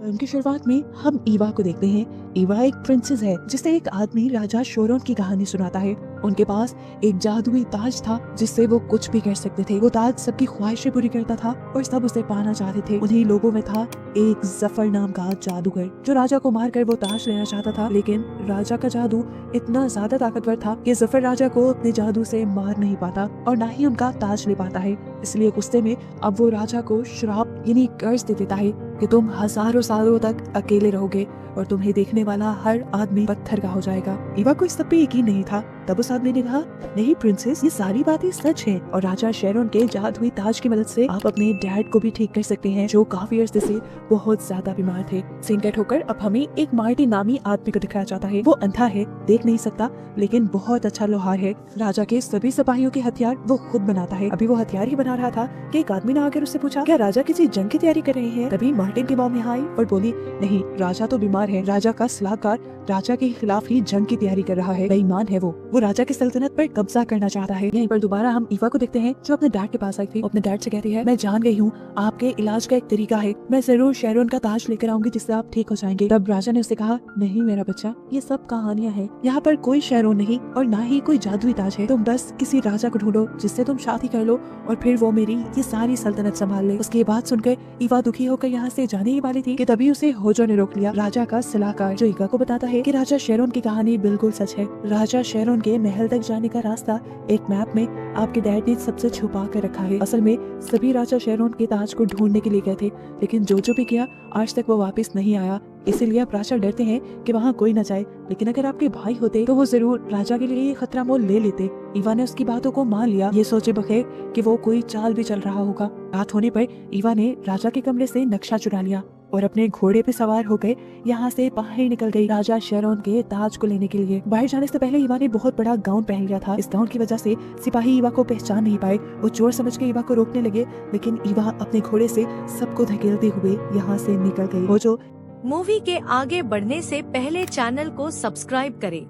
Film की शुरुआत में हम ईवा को देखते हैं। ईवा एक प्रिंसेस है जिसे एक आदमी राजा शोरन की कहानी सुनाता है। उनके पास एक जादुई ताज था जिससे वो कुछ भी कर सकते थे। वो ताज सबकी ख्वाहिशें पूरी करता था और सब उसे पाना चाहते थे। उन्हीं लोगों में था एक जफर नाम का जादूगर जो राजा को मारकर वो ताज लेना चाहता था, लेकिन राजा का जादू इतना ज्यादा ताकतवर था कि जफर राजा को अपने जादू से मार नहीं पाता और ना ही उनका ताज ले पाता है। इसलिए गुस्से में अब वो राजा को श्राप यानी कर्ज दे देता है कि तुम हजारों सालों तक अकेले रहोगे और तुम्हें देखने वाला हर आदमी पत्थर का हो जाएगा। ईवा को इस सब पे यकीन नहीं था। तब उस आदमी ने कहा, नहीं प्रिंसेस, ये सारी बातें सच हैं और राजा शेरन के जादुई ताज की मदद से आप अपने डैड को भी ठीक कर सकते हैं जो काफी अर्से से बहुत ज्यादा बीमार थे। सीन कट होकर अब हमें एक मार्टिन नामी आदमी को दिखाया जाता है। वो अंधा है, देख नहीं सकता, लेकिन बहुत अच्छा लोहार है। राजा के सभी सिपाहियों के हथियार वो खुद बनाता है। अभी वो हथियार ही बना रहा था कि एक आदमी ने आकर उससे पूछा, क्या राजा किसी जंग की तैयारी कर रहे हैं? तभी मार्टिन की मॉम यहाँ आई और बोली, नहीं, राजा तो बीमार है। राजा का सलाहकार राजा के खिलाफ ही जंग की तैयारी कर रहा है। बेईमान है वो राजा की सल्तनत पर कब्जा करना चाहता है। यहीं पर दोबारा हम ईवा को देखते हैं जो अपने डैड के पास आई थी। अपने डैड से कहती है, मैं जान गई हूँ आपके इलाज का एक तरीका है, मैं जरूर शेरन का ताज लेकर आऊंगी जिससे आप ठीक हो जाएंगे। तब राजा ने उसे कहा, नहीं मेरा बच्चा, ये सब कहानियां हैं, यहाँ पर कोई शेरन नहीं और ना ही कोई जादुई ताज है। तुम बस किसी राजा को ढूंढो जिससे तुम शादी कर लो और फिर वो मेरी ये सारी सल्तनत संभाल ले। उसकी बात सुनकर ईवा दुखी होकर यहाँ से जाने ही वाली थी कि तभी उसे होजो ने रोक लिया। राजा का सलाहकार जो ईवा को बताता है कि राजा शेरन की कहानी बिल्कुल सच है। राजा शेरन के महल तक जाने का रास्ता एक मैप में आपके डैड ने सबसे छुपा कर रखा है। असल में सभी राजा शेरन के ताज को ढूंढने के लिए गए थे, लेकिन जो भी किया आज तक वो वापस नहीं आया। इसीलिए आप राजा डरते हैं कि वहाँ कोई न जाए, लेकिन अगर आपके भाई होते तो वो जरूर राजा के लिए ये खतरा मोल ले लेते। ईवा ने उसकी बातों को मान लिया, ये सोचे बगैर कि वो कोई चाल भी चल रहा होगा। रात होने पर ईवा ने राजा के कमरे से नक्शा चुरा लिया और अपने घोड़े पे सवार होकर यहाँ से बाहर निकल गई राजा शेरन के ताज को लेने के लिए। बाहर जाने से पहले ईवा ने बहुत बड़ा गाउन पहन लिया था। इस गाउन की वजह से सिपाही ईवा को पहचान नहीं पाए। वो चोर समझ के ईवा को रोकने लगे, लेकिन ईवा अपने घोड़े से सबको धकेलते हुए यहाँ से निकल गई। वो जो मूवी के आगे बढ़ने से पहले चैनल को सब्सक्राइब करें।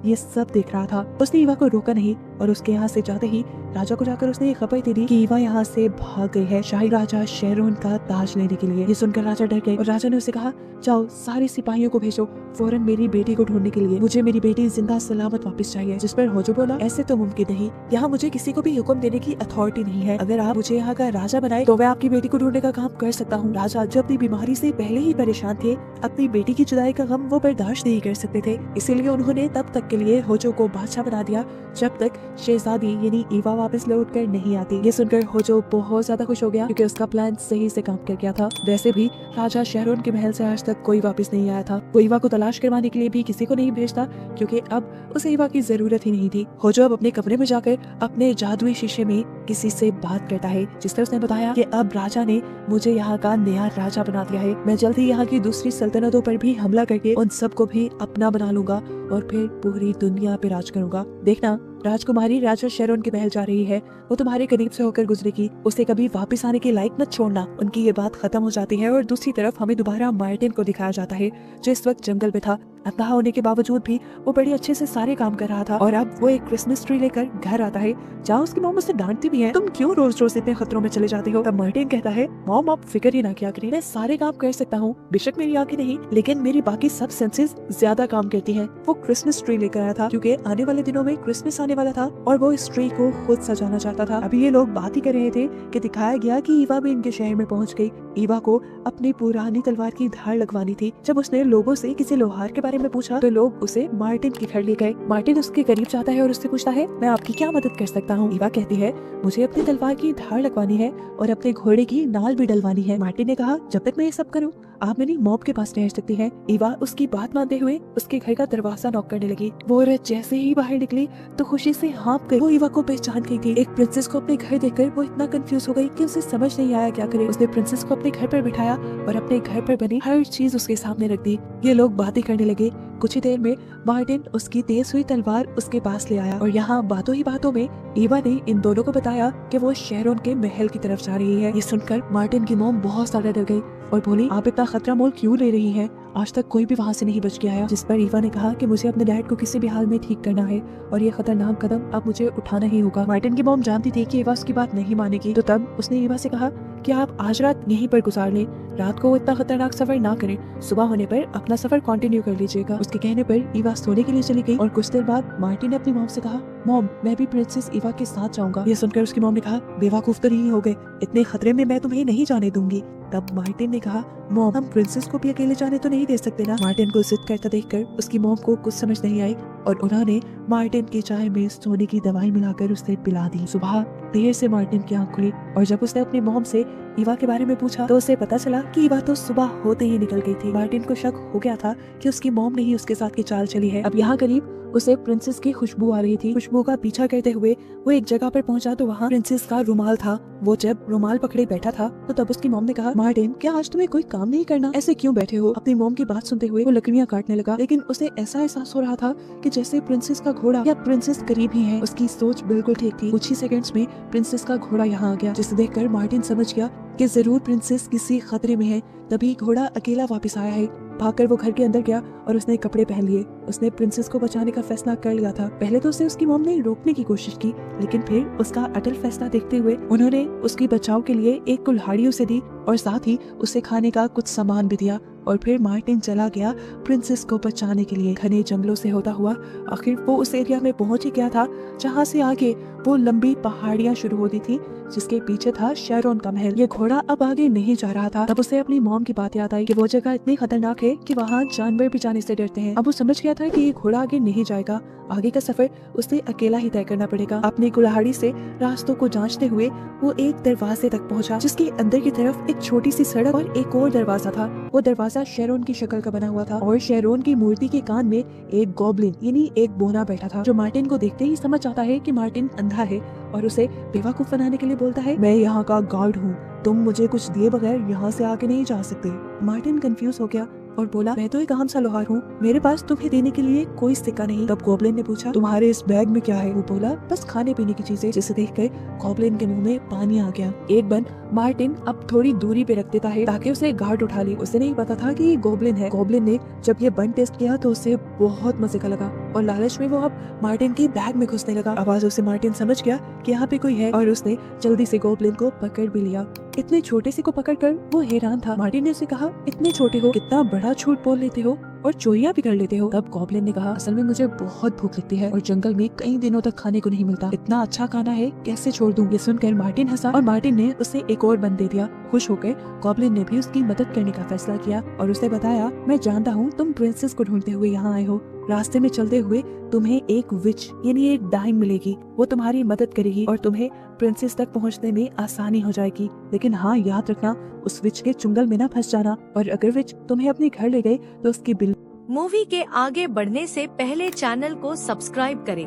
ये सब देख रहा था, उसने ईवा को रोका नहीं और उसके यहाँ से जाते ही राजा को जाकर उसने ये खबर दे दी कि ईवा यहाँ से भाग गई है शाही राजा शेरन का ताज लेने के लिए। ये सुनकर राजा डर गए और राजा ने उसे कहा, जाओ सारे सिपाहियों को भेजो फौरन मेरी बेटी को ढूंढने के लिए। मुझे मेरी बेटी जिंदा सलामत वापस चाहिए। जिस पर होजो बोला, ऐसे तो मुमकिन नहीं, यहाँ मुझे किसी को भी हुक्म देने की अथॉरिटी नहीं है। अगर आप मुझे यहाँ का राजा बनाए तो मैं आपकी बेटी को ढूंढने का काम कर सकता हूँ। राजा जो अपनी बीमारी से पहले ही परेशान थे, अपनी बेटी की जुदाई का गम वो बर्दाश्त नहीं कर सकते थे, इसीलिए उन्होंने तब तक के लिए होजो को बादशाह बना दिया जब तक शहजादी यानी ईवा वापस लौट कर नहीं आती। ये सुनकर होजो बहुत ज्यादा खुश हो गया क्योंकि उसका प्लान सही से काम कर गया था। वैसे भी राजा शेरन के महल से आज तक कोई वापस नहीं आया था। वो ईवा को तलाश करवाने के लिए भी किसी को नहीं भेजता क्योंकि अब उसे ईवा की जरूरत ही नहीं थी। होजो अब अपने कमरे में जाकर अपने जादुई शीशे में किसी से बात करता है, जिससे उसने बताया कि अब राजा ने मुझे यहाँ का नया राजा बना दिया है। मैं जल्द ही यहाँ की दूसरी सल्तनतों पर भी हमला करके उन सबको भी अपना बना लूंगा और फिर पूरी दुनिया पे राज करूंगा। देखना, राजकुमारी राजा शेरन के महल जा रही है, वो तुम्हारे करीब से होकर गुजरेगी, उसे कभी वापस आने के लायक मत छोड़ना। उनकी ये बात खत्म हो जाती है और दूसरी तरफ हमें दोबारा मार्टिन को दिखाया जाता है जो इस वक्त जंगल में था। अंधा होने के बावजूद भी वो बड़ी अच्छे से सारे काम कर रहा था और अब वो एक क्रिसमस ट्री लेकर घर आता है जहाँ उसकी मॉम उसे डांटती भी है, तुम क्यों रोज रोज इतने खतरों में चले जाते हो। तब मार्टिन कहता है, मॉम आप फिक्र ही ना किया करें, मैं सारे काम कर सकता हूँ। बेशक मेरी आंखें नहीं, लेकिन मेरी बाकी सब सेंसेस ज्यादा काम करती हैं। वो क्रिसमस ट्री लेकर आया था क्योंकि आने वाले दिनों में क्रिसमस आने वाला था और वो इस ट्री को खुद सजाना चाहता था। अभी ये लोग बात ही कर रहे थे कि दिखाया गया कि ईवा भी इनके शहर में पहुंच गई। ईवा को अपनी पुरानी तलवार की धार लगवानी थी। जब उसने लोगों से किसी लोहार के बारे में पूछा तो लोग उसे मार्टिन के घर ले गए। मार्टिन उसके करीब जाता है और उससे पूछता है, मैं आपकी क्या मदद कर सकता हूँ। ईवा कहती है, मुझे अपनी तलवार की धार लगवानी है और अपने घोड़े की नाल भी डलवानी है। मार्टिन ने कहा, जब तक मैं ये सब करूँ आप मेरी मॉम के पास रह सकती हैं। ईवा उसकी बात मानते हुए उसके घर का दरवाजा नॉक करने लगी। वो औरत जैसे ही बाहर निकली तो खुशी से हाँप गई। वो ईवा को पहचान गई थी। एक प्रिंसेस को अपने घर देखकर वो इतना कंफ्यूज हो गई कि उसे समझ नहीं आया क्या करे। उसने प्रिंसेस को अपने घर पर बिठाया और अपने घर पर बनी हर चीज उसके सामने रख दी। ये लोग बातें करने लगे। कुछ ही देर में मार्टिन उसकी तेज हुई तलवार उसके पास ले आया और यहाँ बातों ही बातों में ईवा ने इन दोनों को बताया कि वो शेरन के महल की तरफ जा रही है। ये सुनकर मार्टिन की मॉम बहुत ज्यादा डर गई और बोली, आप इतना खतरा मोल क्यों ले रही हैं? आज तक कोई भी वहाँ से नहीं बच के आया। जिस पर ईवा ने कहा कि मुझे अपने डैड को किसी भी हाल में ठीक करना है और ये खतरनाक कदम अब मुझे उठाना ही होगा। मार्टिन की मॉम जानती थी कि ईवा उसकी बात नहीं मानेगी, तो तब उसने ईवा से कहा कि आप आज रात यहीं पर गुजार लें, रात को इतना खतरनाक सफर ना करें, सुबह होने पर अपना सफर कंटिन्यू कर लीजिएगा। उसके कहने पर ईवा सोने के लिए चली गई और कुछ देर बाद मार्टिन ने अपनी मॉम से कहा, मॉम मैं भी प्रिंसेस ईवा के साथ जाऊंगा। ये सुनकर उसकी मॉम ने कहा, बेवकूफ तो नहीं हो गए, इतने खतरे में मैं तुम्हें नहीं जाने दूंगी। तब मार्टिन ने कहा, मॉम हम प्रिंसेस को भी अकेले जाने तो नहीं दे सकते ना। मार्टिन को जिद करता देखकर उसकी मॉम को कुछ समझ नहीं आई और उन्होंने मार्टिन की चाय में सोने की दवाई मिलाकर उसे पिला दी। सुबह देर से मार्टिन की आंख खुली और जब उसने अपनी मॉम से ईवा के बारे में पूछा तो उसे पता चला कि ईवा तो सुबह होते ही निकल गई थी। मार्टिन को शक हो गया था कि उसकी मॉम ने ही उसके साथ की चाल चली है। अब यहाँ करीब उसे प्रिंसेस की खुशबू आ रही थी। खुशबू का पीछा करते हुए वो एक जगह पर पहुंचा तो वहाँ प्रिंसेस का रुमाल था। वो जब रुमाल पकड़े बैठा था तो तब उसकी मॉम ने कहा, मार्टिन क्या आज तुम्हें कोई काम नहीं करना, ऐसे क्यों बैठे हो? अपनी मॉम की बात सुनते हुए वो लकड़ियाँ काटने लगा, लेकिन उसे ऐसा एहसास हो रहा था कि जैसे प्रिंसेस का घोड़ा या प्रिंसेस करीब ही है। उसकी सोच बिल्कुल ठीक थी। कुछ ही सेकंड्स में प्रिंसेस का घोड़ा यहाँ आ गया, जिसे देखकर मार्टिन समझ गया कि जरूर प्रिंसेस किसी खतरे में है। तभी घोड़ा अकेला वापस आया है। भागकर वो घर के अंदर गया और उसने कपड़े पहन लिए। उसने प्रिंसेस को बचाने का फैसला कर लिया था। पहले तो उसे उसकी मॉम ने रोकने की कोशिश की, लेकिन फिर उसका अटल फैसला देखते हुए उन्होंने उसके बचाव के लिए एक कुल्हाड़ी उसे दी और साथ ही उसे खाने का कुछ सामान भी दिया। और फिर मार्टिन चला गया प्रिंसेस को बचाने के लिए। घने जंगलों से होता हुआ आखिर वो उस एरिया में पहुंच ही गया था जहां से आगे वो लंबी पहाड़ियां शुरू होती थी, जिसके पीछे था शेरोन का महल। ये घोड़ा अब आगे नहीं जा रहा था। तब उसे अपनी मॉम की बात याद आई कि वो जगह इतनी खतरनाक है कि वहाँ जानवर भी जाने से डरते हैं। अब वो समझ गया था कि ये घोड़ा आगे नहीं जाएगा, आगे का सफर उसे अकेला ही तय करना पड़ेगा। अपनी कुल्हाड़ी से रास्तों को जांचते हुए वो एक दरवाजे तक पहुंचा, जिसके अंदर की तरफ एक छोटी सी सड़क और एक और दरवाजा था। वो दरवाजा शेरोन की शक्ल का बना हुआ था और शेरोन की मूर्ति के कान में एक गॉब्लिन यानी एक बोना बैठा था, जो मार्टिन को देखते ही समझ आता है कि मार्टिन अंधा है और उसे बेवकूफ बनाने के लिए बोलता है, मैं यहाँ का गार्ड हूँ, तुम मुझे कुछ दिए बगैर यहाँ से आगे नहीं जा सकते। मार्टिन कंफ्यूज हो गया और बोला, मैं तो एक आम सा लोहार हूँ, मेरे पास तुम्हें देने के लिए कोई सिक्का नहीं। तब गॉब्लिन ने पूछा, तुम्हारे इस बैग में क्या है? वो बोला, बस खाने पीने की चीजें। जिसे देखकर गॉब्लिन के मुंह में पानी आ गया। एक बन मार्टिन अब थोड़ी दूरी पे रख देता है ताकि उसे गार्ड उठा ले। उसे नहीं पता था कि ये गॉब्लिन है। गॉब्लिन ने जब ये बन टेस्ट किया तो उसे बहुत मजे का लगा और लालच में वो अब मार्टिन के बैग में घुसने लगा। आवाजों से मार्टिन समझ गया कि यहाँ पे कोई है और उसने जल्दी से गॉब्लिन को पकड़ भी लिया। इतने छोटे से को पकड़कर वो हैरान था। मार्टिन ने उसे कहा, इतने छोटे हो, कितना बड़ा झूठ बोल लेते हो और चोरियां भी कर लेते हो। तब गॉब्लिन ने कहा, असल में मुझे बहुत भूख लगती है और जंगल में कई दिनों तक खाने को नहीं मिलता, इतना अच्छा खाना है कैसे छोड़ दूं? ये सुनकर मार्टिन हंसा और मार्टिन ने उसे एक और बन दे दिया। खुश होकर गॉब्लिन ने भी उसकी मदद करने का फैसला किया और उसे बताया, मैं जानता हूँ तुम प्रिंसेस को ढूंढते हुए यहाँ आए हो, रास्ते में चलते हुए तुम्हें एक विच यानी एक डाइन मिलेगी, वो तुम्हारी मदद करेगी और तुम्हें प्रिंसेस तक पहुँचने में आसानी हो जाएगी। लेकिन हाँ, याद रखना उस विच के चुंगल में ना फंस जाना और अगर विच तुम्हें अपने घर ले गए तो उसकी बिल मूवी के आगे बढ़ने से पहले चैनल को सब्सक्राइब करें।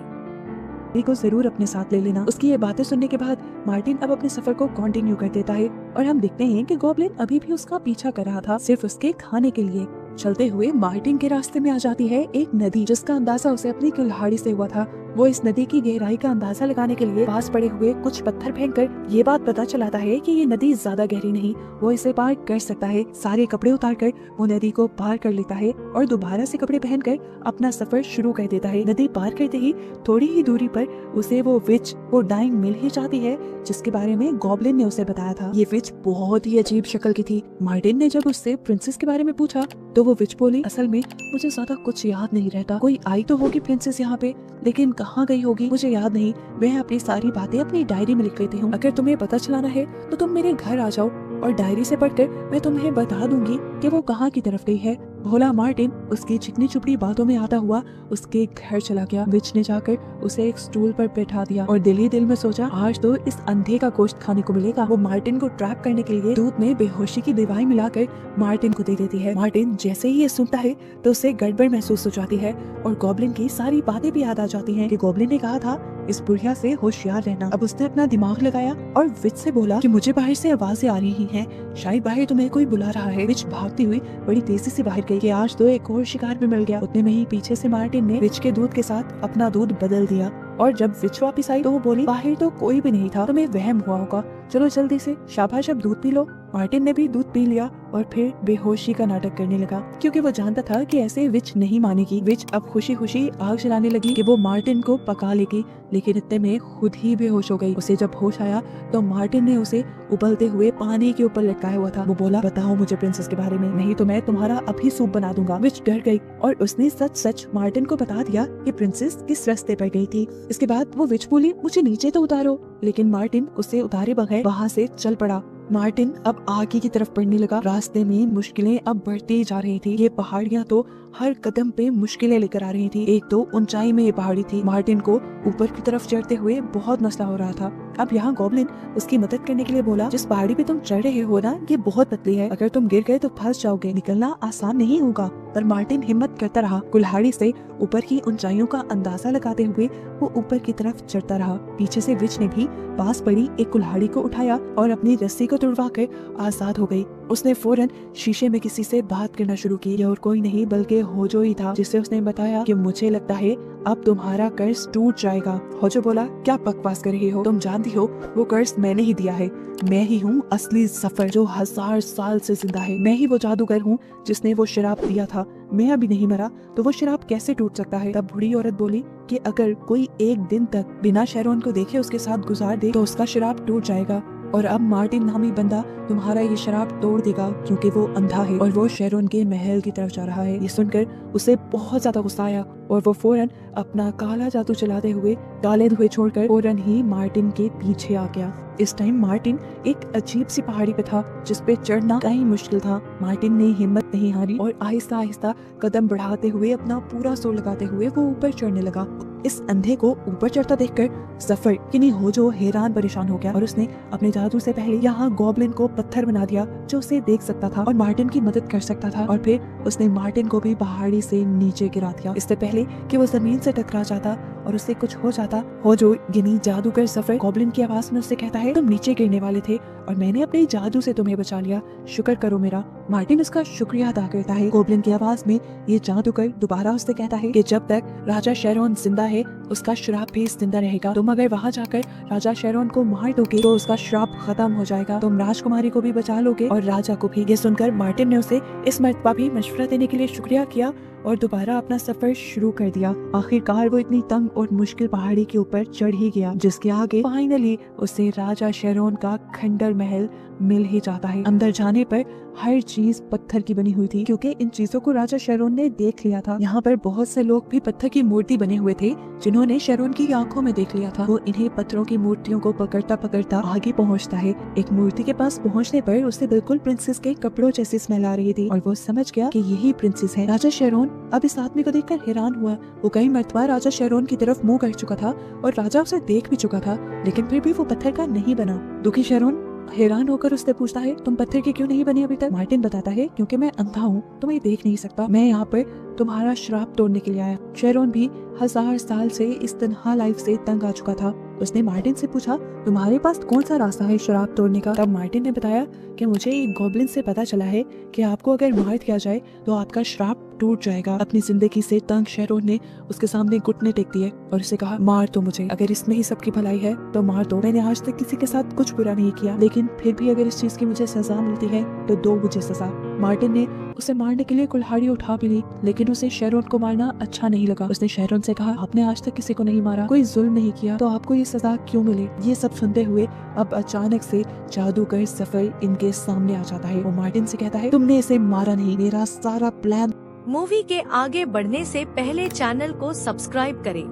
को जरूर अपने साथ ले लेना। उसकी ये बातें सुनने के बाद मार्टिन अब अपने सफर को कंटिन्यू कर देता है और हम देखते हैं कि गॉब्लिन अभी भी उसका पीछा कर रहा था, सिर्फ उसके खाने के लिए। चलते हुए मार्टिन के रास्ते में आ जाती है एक नदी, जिसका अंदाजा उसे अपनी कुल्हाड़ी से हुआ था। वो इस नदी की गहराई का अंदाजा लगाने के लिए पास पड़े हुए कुछ पत्थर फेंककर ये बात पता चलाता है कि ये नदी ज्यादा गहरी नहीं, वो इसे पार कर सकता है। सारे कपड़े उतारकर वो नदी को पार कर लेता है और दोबारा से कपड़े पहनकर अपना सफर शुरू कर देता है। नदी पार करते ही थोड़ी ही दूरी पर उसे वो विच, वो डाइन मिल ही जाती है जिसके बारे में गॉब्लिन ने उसे बताया था। ये विच बहुत ही अजीब शक्ल की थी। मार्टिन ने जब उससे प्रिंसेस के बारे में पूछा तो वो विच बोली, असल में मुझे ज्यादा कुछ याद नहीं रहता, कोई आई तो होगी प्रिंसेस यहाँ पे, लेकिन कहाँ गई होगी मुझे याद नहीं। मैं अपनी सारी बातें अपनी डायरी में लिख लेती हूँ, अगर तुम्हें पता चलाना है तो तुम मेरे घर आ जाओ और डायरी से पढ़कर मैं तुम्हें बता दूंगी कि वो कहाँ की तरफ गई है। भोला मार्टिन उसकी चिकनी चुपड़ी बातों में आता हुआ उसके घर चला गया। विच ने जाकर उसे एक स्टूल पर बैठा दिया और दिल ही दिल में सोचा, आज तो इस अंधे का गोश्त खाने को मिलेगा। वो मार्टिन को ट्रैप करने के लिए दूध में बेहोशी की दवाई मिलाकर मार्टिन को दे देती है। मार्टिन जैसे ही ये सुनता है तो उसे गड़बड़ महसूस हो जाती है और गॉब्लिन की सारी बातें भी याद आ जाती हैं कि गॉब्लिन ने कहा था इस बुढ़िया से होशियार रहना। अब उसने अपना दिमाग लगाया और विच से बोला कि मुझे बाहर से आवाजें आ रही हैं, शायद बाहर तुम्हें कोई बुला रहा है। विच भागती हुई बड़ी तेजी से बाहर गई कि आज तो एक और शिकार भी मिल गया। उतने में ही पीछे से मार्टिन ने विच के दूध के साथ अपना दूध बदल दिया और जब विच वापस आई तो वो बोली, बाहर तो कोई भी नहीं था, तुम्हें वहम हुआ होगा, चलो जल्दी से शाबाश अब दूध पी लो। मार्टिन ने भी दूध पी लिया और फिर बेहोशी का नाटक करने लगा, क्योंकि वो जानता था कि ऐसे विच नहीं मानेगी। विच अब खुशी खुशी आग जलाने लगी कि वो मार्टिन को पका लेगी, लेकिन इतने में खुद ही बेहोश हो गई। उसे जब होश आया तो मार्टिन ने उसे उबलते हुए पानी के ऊपर लटकाया हुआ था। वो बोला, बताओ मुझे प्रिंसेस के बारे में, नहीं तो मैं तुम्हारा अभी सूप बना दूंगा। विच डर गई और उसने सच सच मार्टिन को बता दिया कि प्रिंसेस किस रास्ते पर गई थी। इसके बाद वो विच बोली, मुझे नीचे तो उतारो, लेकिन मार्टिन उसे उतारे बगैर वहाँ से चल पड़ा। मार्टिन अब आगे की तरफ बढ़ने लगा। रास्ते में मुश्किलें अब बढ़ती जा रही थी। ये पहाड़ियाँ तो हर कदम पे मुश्किलें लेकर आ रही थी। एक तो ऊंचाई में ये पहाड़ी थी। मार्टिन को ऊपर की तरफ चढ़ते हुए बहुत मसला हो रहा था। अब यहाँ गॉब्लिन उसकी मदद करने के लिए बोला, जिस पहाड़ी पे तुम चढ़ रहे हो ना, ये बहुत पतली है, अगर तुम गिर गए तो फंस जाओगे, निकलना आसान नहीं होगा। पर मार्टिन हिम्मत करता रहा। कुल्हाड़ी से ऊपर की ऊंचाइयों का अंदाजा लगाते हुए वो ऊपर की तरफ चढ़ता रहा। पीछे से विच ने भी पास पड़ी एक कुल्हाड़ी को उठाया और अपनी रस्सी को तुड़वा कर आजाद हो गई। उसने फौरन शीशे में किसी से बात करना शुरू की। ये और कोई नहीं बल्कि होजो ही था, जिससे उसने बताया कि मुझे लगता है अब तुम्हारा कर्ज टूट जाएगा। होजो बोला, क्या बकवास कर रही हो, तुम जानती हो वो कर्ज मैंने ही दिया है। मैं ही हूँ असली सफर जो 1000 साल से जिंदा है। मैं ही वो जादूगर हूँ जिसने वो शराब दिया था। मैं अभी नहीं मरा तो वो शराब कैसे टूट सकता है। तब बूढ़ी औरत बोली कि अगर कोई एक दिन तक बिना शेरोन को देखे उसके साथ गुजार दे तो उसका शराब टूट जाएगा, और अब मार्टिन नामी बंदा तुम्हारा ये शराब तोड़ देगा, क्योंकि वो अंधा है और वो शेरोन के महल की तरफ जा रहा है। ये सुनकर उसे बहुत ज्यादा गुस्सा आया और वो फौरन अपना काला जादू चलाते हुए काले धुएं छोड़कर फौरन ही मार्टिन के पीछे आ गया। इस टाइम मार्टिन एक अजीब सी पहाड़ी पे था जिसपे चढ़ना कहीं मुश्किल था। मार्टिन ने हिम्मत नहीं हारी और आहिस्ता आहिस्ता कदम बढ़ाते हुए अपना पूरा जोर लगाते हुए वो ऊपर चढ़ने लगा। इस अंधे को ऊपर चढ़ता देखकर सफर यानी होजो हैरान परेशान हो गया और उसने अपने जादू से पहले यहाँ गॉब्लिन को पत्थर बना दिया जो उसे देख सकता था और मार्टिन की मदद कर सकता था, और फिर उसने मार्टिन को भी पहाड़ी से नीचे गिरा दिया। इससे पहले कि वो जमीन से टकरा जाता और उससे कुछ हो जाता, होजो यानी जादूगर सफर गॉब्लिन की आवाज में उससे कहता है, तुम नीचे गिरने वाले थे और मैंने अपने जादू से तुम्हें बचा लिया, शुक्र करो मेरा। मार्टिन उसका शुक्रिया अदा करता है। गॉब्लिन की आवाज में ये जादूगर दोबारा उससे कहता है कि जब तक राजा शेरोन जिंदा है उसका श्राप भी जिंदा रहेगा। तुम अगर वहाँ जाकर राजा शेरोन को मार दोगे तो उसका श्राप खत्म हो जाएगा। तुम राजकुमारी को भी बचा लोगे और राजा को भी। ये सुनकर मार्टिन ने उसे इस मर्तबा भी मशवरा देने के लिए शुक्रिया किया और दोबारा अपना सफर शुरू कर दिया। आखिरकार वो इतनी तंग और मुश्किल पहाड़ी के ऊपर चढ़ ही गया जिसके आगे फाइनली उसे राजा शेरोन का खंडर महल मिल ही जाता है। अंदर जाने पर हर चीज पत्थर की बनी हुई थी, क्योंकि इन चीजों को राजा शेरोन ने देख लिया था। यहाँ पर बहुत से लोग भी पत्थर की मूर्ति बने हुए थे जिन्होंने शेरोन की आंखों में देख लिया था। वो इन्हें पत्थरों की मूर्तियों को पकड़ता पकड़ता आगे पहुँचता है। एक मूर्ति के पास पहुँचने पर उसे बिल्कुल प्रिंसेस के कपड़ों जैसी स्मेल आ रही थी और वो समझ गया कि यही प्रिंसेस है। राजा शेरोन अब इस आदमी को देखकर हैरान हुआ। वो कई मर्तबा राजा शेरोन की तरफ मुंह कर चुका था और राजा उसे देख भी चुका था, लेकिन फिर भी वो पत्थर का नहीं बना। दुखी शेरोन हैरान होकर उससे पूछता है, तुम पत्थर के क्यों नहीं बने अभी तक? मार्टिन बताता है, क्योंकि मैं अंधा हूँ, तुम्हें देख नहीं सकता। मैं यहाँ पर तुम्हारा श्राप तोड़ने के लिए आया। शेरोन भी 1000 साल से इस तन्हा लाइफ से तंग आ चुका था। उसने मार्टिन से पूछा, तुम्हारे पास कौन सा रास्ता है श्राप तोड़ने का? तब मार्टिन ने बताया कि मुझे एक गॉब्लिन से पता चला है कि आपको अगर मार दिया जाए तो आपका श्राप टूट जाएगा। अपनी जिंदगी से तंग शेरोन ने उसके सामने घुटने टेक दिए और उसे कहा, मार तो मुझे, अगर इसमें ही सबकी भलाई है तो मार दो। मैंने आज तक किसी के साथ कुछ बुरा नहीं किया, लेकिन फिर भी अगर इस चीज की मुझे सजा मिलती है तो दो मुझे सजा। मार्टिन ने उसे मारने के लिए कुल्हाड़ी उठा भी ली, लेकिन उसे शेरोन को मारना अच्छा नहीं लगा। उसने शेरोन से कहा, आपने आज तक किसी को नहीं मारा, कोई जुल्म नहीं किया, तो आपको ये सजा क्यों मिले? ये सब सुनते हुए अब अचानक से जादूगर सफर इनके सामने आ जाता है। वो मार्टिन से कहता है, तुमने इसे मारा नहीं, मेरा सारा प्लान। मूवी के आगे बढ़ने से पहले चैनल को सब्सक्राइब करें।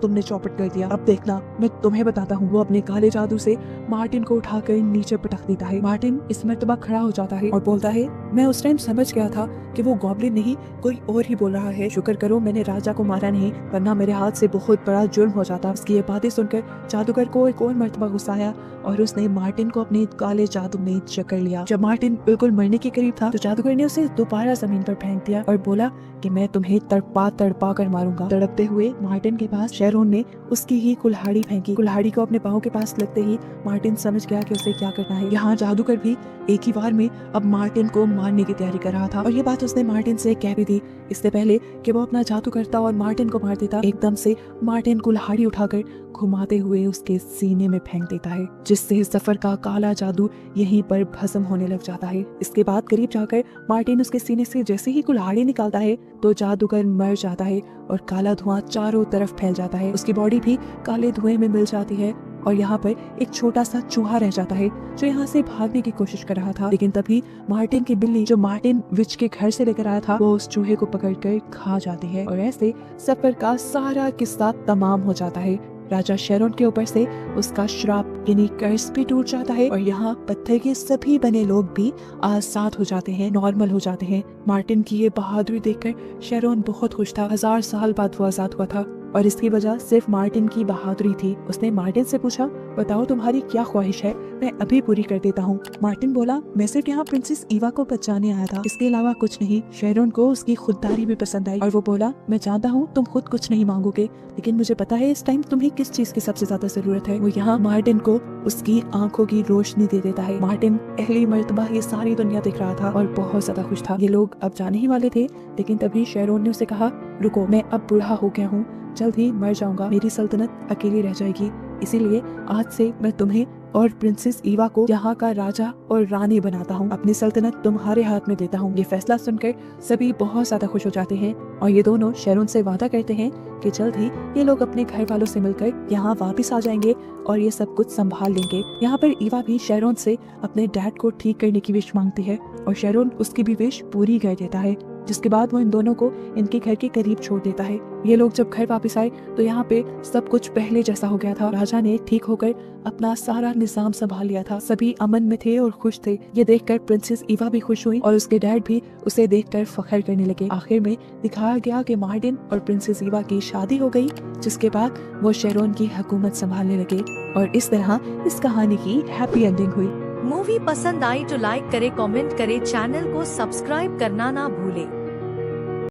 तुमने चौपट कर दिया, अब देखना मैं तुम्हें बताता हूँ। वो अपने काले जादू से मार्टिन को उठाकर नीचे पटक देता है। मार्टिन इस मर्तबा खड़ा हो जाता है और बोलता है, मैं उस टाइम समझ गया था कि वो गॉब्लिन नहीं कोई और ही बोल रहा है। शुक्र करो मैंने राजा को मारा नहीं, वरना मेरे हाथ से बहुत बड़ा जुर्म हो जाता। उसकी ये बातें सुनकर जादूगर को एक और मर्तबा गुस्सा आया और उसने मार्टिन को अपने काले जादू में जकड़ लिया। जब मार्टिन बिल्कुल मरने के करीब था तो जादूगर ने उसे दोबारा जमीन पर फेंक दिया और बोला कि मैं तुम्हें तड़पा तड़पा कर मारूंगा। तड़पते हुए मार्टिन के पास शेरोन ने उसकी ही कुल्हाड़ी फेंकी। कुल्हाड़ी को अपने पाँव के पास लगते ही मार्टिन समझ गया कि उसे क्या करना है। यहाँ जादूगर भी एक ही बार में अब मार्टिन को मारने की तैयारी कर रहा था और ये बात उसने मार्टिन से कह भी दी। इससे पहले कि वो अपना जादू करता और मार्टिन को मार देता, एकदम से मार्टिन कुल्हाड़ी उठाकर घुमाते हुए उसके सीने में फेंक देता है, जिससे सफर का काला जादू यहीं पर भस्म होने लग जाता है। इसके बाद करीब जाकर मार्टिन उसके सीने से जैसे ही कुल्हाड़ी निकालता है तो जादूगर मर जाता है और काला धुआं चारों तरफ फैल जाता है। उसकी बॉडी भी काले धुएं में मिल जाती है और यहाँ पर एक छोटा सा चूहा रह जाता है जो यहाँ से भागने की कोशिश कर रहा था। लेकिन तभी मार्टिन की बिल्ली जो मार्टिन विच के घर से लेकर आया था वो उस चूहे को पकड़कर खा जाती है और ऐसे सफर का सारा किस्सा तमाम हो जाता है। राजा शेरोन के ऊपर से उसका श्राप यानी कर्ज भी टूट जाता है और यहाँ पत्थर के सभी बने लोग भी आजाद हो जाते हैं, नॉर्मल हो जाते हैं। मार्टिन की ये बहादुरी देखकर शेरोन बहुत खुश था। 1000 साल बाद वो आजाद हुआ था और इसकी वजह सिर्फ मार्टिन की बहादुरी थी। उसने मार्टिन से पूछा, बताओ तुम्हारी क्या ख्वाहिश है, मैं अभी पूरी कर देता हूँ। मार्टिन बोला, मैं सिर्फ यहाँ प्रिंसेस ईवा को बचाने आया था, इसके अलावा कुछ नहीं। शेरोन को उसकी खुददारी भी पसंद आई और वो बोला, मैं जानता हूँ तुम खुद कुछ नहीं मांगोगे, लेकिन मुझे पता है इस टाइम तुम्हें किस चीज की सबसे ज्यादा जरूरत है। वो यहाँ मार्टिन को उसकी आंखों की रोशनी दे देता है। मार्टिन पहली मर्तबा ये सारी दुनिया देख रहा था और बहुत ज्यादा खुश था। ये लोग अब जाने ही वाले थे, लेकिन तभी शेरोन ने उसे कहा, रुको, मैं अब बूढ़ा हो गया हूँ, जल्द ही मर जाऊंगा, मेरी सल्तनत अकेली रह जाएगी, इसीलिए आज से मैं तुम्हें और प्रिंसेस ईवा को यहाँ का राजा और रानी बनाता हूँ, अपनी सल्तनत तुम्हारे हाथ में देता हूँ। ये फैसला सुनकर सभी बहुत ज्यादा खुश हो जाते हैं और ये दोनों शेरोन से वादा करते हैं कि जल्द ही ये लोग अपने घर वालों से मिलकर यहाँ वापस आ जाएंगे और ये सब कुछ संभाल लेंगे। यहाँ पर ईवा भी शेरोन से अपने डैड को ठीक करने की विश मांगती है और शेरोन उसकी भी विश पूरी कर देता है, जिसके बाद वो इन दोनों को इनके घर के करीब छोड़ देता है। ये लोग जब घर वापस आए तो यहाँ पे सब कुछ पहले जैसा हो गया था। राजा ने ठीक होकर अपना सारा निजाम संभाल लिया था, सभी अमन में थे और खुश थे। ये देखकर प्रिंसेस ईवा भी खुश हुई और उसके डैड भी उसे देखकर फख्र करने लगे। आखिर में दिखाया गया कि मार्टिन और प्रिंसेस ईवा की शादी हो गई, जिसके बाद वो शेरोन की हुकूमत संभालने लगे और इस तरह इस कहानी की हैप्पी एंडिंग हुई। मूवी पसंद आई तो लाइक करे, कमेंट करे, चैनल को सब्सक्राइब करना ना भूले।